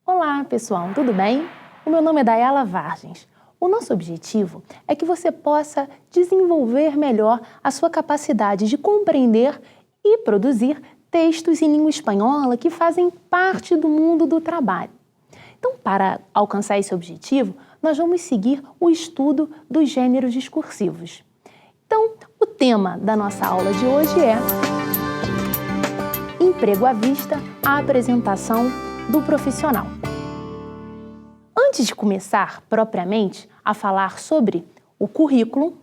Olá, pessoal, tudo bem? O meu nome é Dayala Vargens. O nosso objetivo é que você possa desenvolver melhor a sua capacidade de compreender e produzir textos em língua espanhola que fazem parte do mundo do trabalho. Então, para alcançar esse objetivo, nós vamos seguir o estudo dos gêneros discursivos. Então, o tema da nossa aula de hoje é Emprego à vista, a apresentação do profissional. Antes de começar propriamente a falar sobre o currículo,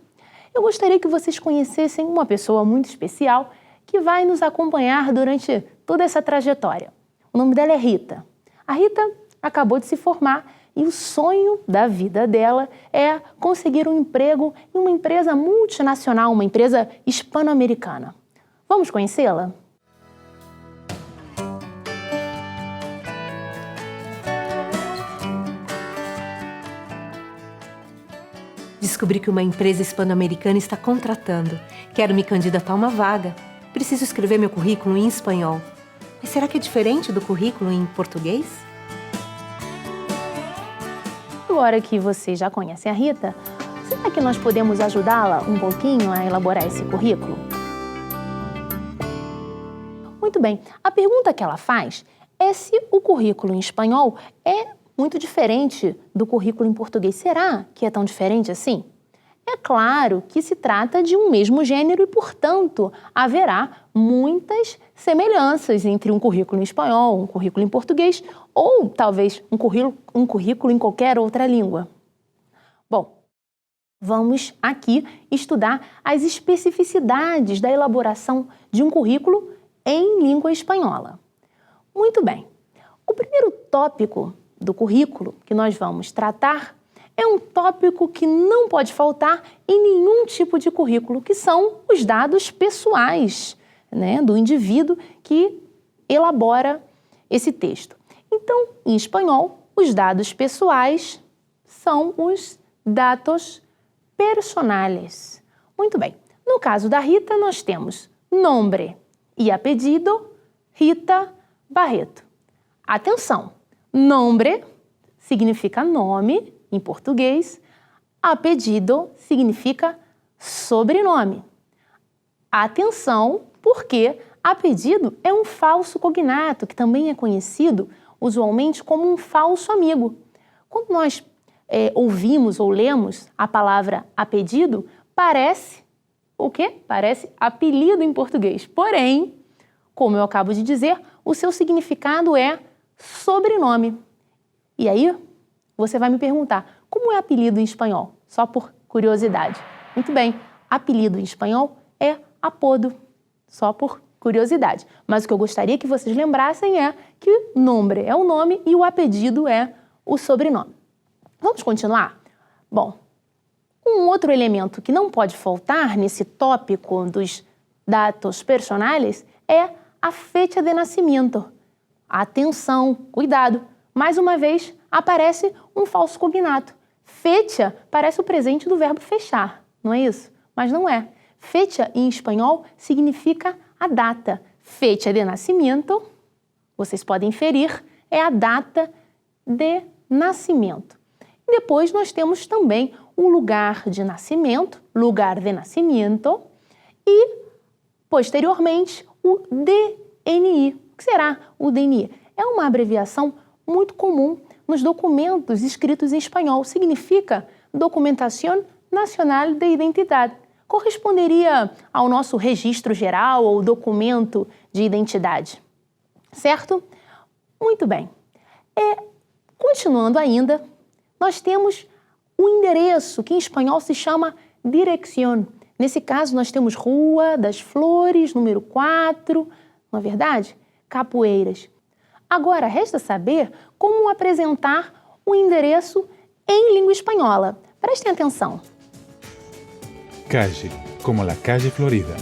eu gostaria que vocês conhecessem uma pessoa muito especial que vai nos acompanhar durante toda essa trajetória. O nome dela é Rita. A Rita acabou de se formar e o sonho da vida dela é conseguir um emprego em uma empresa multinacional, uma empresa hispano-americana. Vamos conhecê-la? Descobri que uma empresa hispano-americana está contratando. Quero me candidatar a uma vaga. Preciso escrever meu currículo em espanhol. Mas será que é diferente do currículo em português? Agora que vocês já conhecem a Rita, será que nós podemos ajudá-la um pouquinho a elaborar esse currículo? Muito bem. A pergunta que ela faz é se o currículo em espanhol é muito diferente do currículo em português. Será que é tão diferente assim? É claro que se trata de um mesmo gênero e, portanto, haverá muitas semelhanças entre um currículo em espanhol, um currículo em português ou talvez um currículo em qualquer outra língua. Bom, vamos aqui estudar as especificidades da elaboração de um currículo em língua espanhola. Muito bem. O primeiro tópico do currículo que nós vamos tratar é um tópico que não pode faltar em nenhum tipo de currículo, que são os dados pessoais, do indivíduo que elabora esse texto. Então, em espanhol, os dados pessoais são os datos personales. Muito bem. No caso da Rita, nós temos nombre e apellido Rita Barreto. Atenção! Nombre significa nome em português, apellido significa sobrenome. Atenção, porque apellido é um falso cognato, que também é conhecido usualmente como um falso amigo. Quando nós ouvimos ou lemos a palavra apellido, parece o quê? Parece apelido em português. Porém, como eu acabo de dizer, o seu significado é sobrenome. E aí, você vai me perguntar, como é apelido em espanhol? Só por curiosidade. Muito bem, apelido em espanhol é apodo, só por curiosidade. Mas o que eu gostaria que vocês lembrassem é que nombre é o nome e o apellido é o sobrenome. Vamos continuar? Bom, um outro elemento que não pode faltar nesse tópico dos datos personales é a fecha de nascimento. Atenção, cuidado! Mais uma vez, aparece um falso cognato. Fecha parece o presente do verbo fechar, não é isso? Mas não é. Fecha, em espanhol, significa a data. Fecha de nascimento, vocês podem inferir, é a data de nascimento. E depois nós temos também o lugar de nascimento, lugar de nascimento, e, posteriormente, o DNI. O que será o DNI? É uma abreviação muito comum nos documentos escritos em espanhol. Significa Documentación Nacional de Identidade. Corresponderia ao nosso registro geral ou documento de identidade. Certo? Muito bem. Continuando ainda, nós temos o endereço, que em espanhol se chama dirección. Nesse caso, nós temos Rua das Flores, número 4, não é verdade? Capoeiras. Agora, resta saber como apresentar o endereço em língua espanhola. Prestem atenção. Calle, como la calle Florida.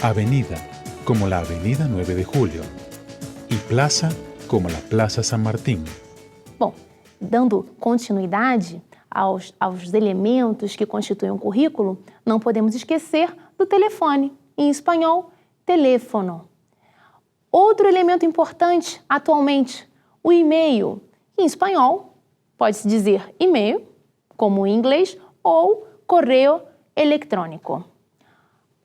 Avenida, como la avenida 9 de Julio. Y plaza, como la plaza San Martín. Bom, dando continuidade aos elementos que constituem um currículo, não podemos esquecer do telefone. Em espanhol, teléfono. Outro elemento importante atualmente, o e-mail, Em espanhol, pode-se dizer e-mail, como em inglês, ou correio eletrônico.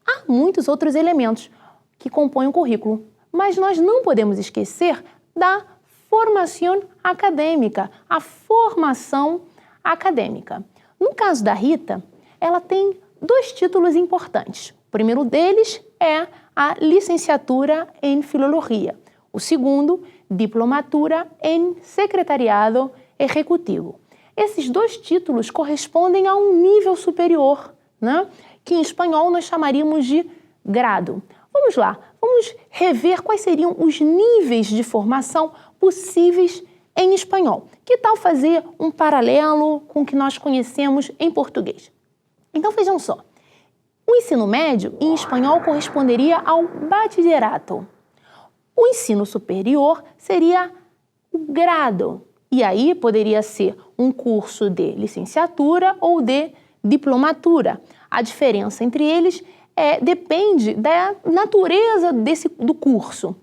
Há muitos outros elementos que compõem o currículo, mas nós não podemos esquecer da formação acadêmica, a formação acadêmica. No caso da Rita, ela tem 2 títulos importantes. O primeiro deles é a licenciatura em Filologia. O segundo, diplomatura em Secretariado Executivo. Esses 2 títulos correspondem a um nível superior, né? Que em espanhol nós chamaríamos de grado. Vamos lá, vamos rever quais seriam os níveis de formação possíveis em espanhol. Que tal fazer um paralelo com o que nós conhecemos em português? Então vejam só, o ensino médio em espanhol corresponderia ao bachillerato. O ensino superior seria o grado, e aí poderia ser um curso de licenciatura ou de diplomatura. A diferença entre eles depende da natureza do curso.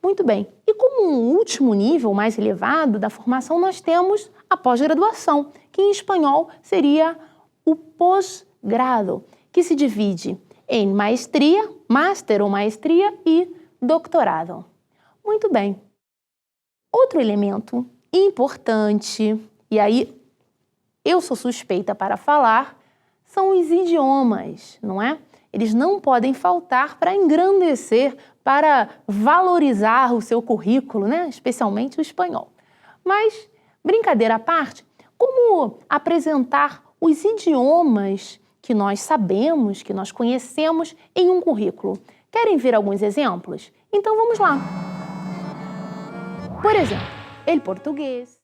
Muito bem, e como um último nível mais elevado da formação, nós temos a pós-graduação, que em espanhol seria o pós-grado, que se divide em maestria, master ou maestria e doutorado. Muito bem. Outro elemento importante, e aí eu sou suspeita para falar, são os idiomas, não é? Eles não podem faltar para engrandecer, para valorizar o seu currículo, né? Especialmente o espanhol. Mas, brincadeira à parte, como apresentar os idiomas que nós sabemos, que nós conhecemos em um currículo? Querem ver alguns exemplos? Então vamos lá. Por exemplo, el português,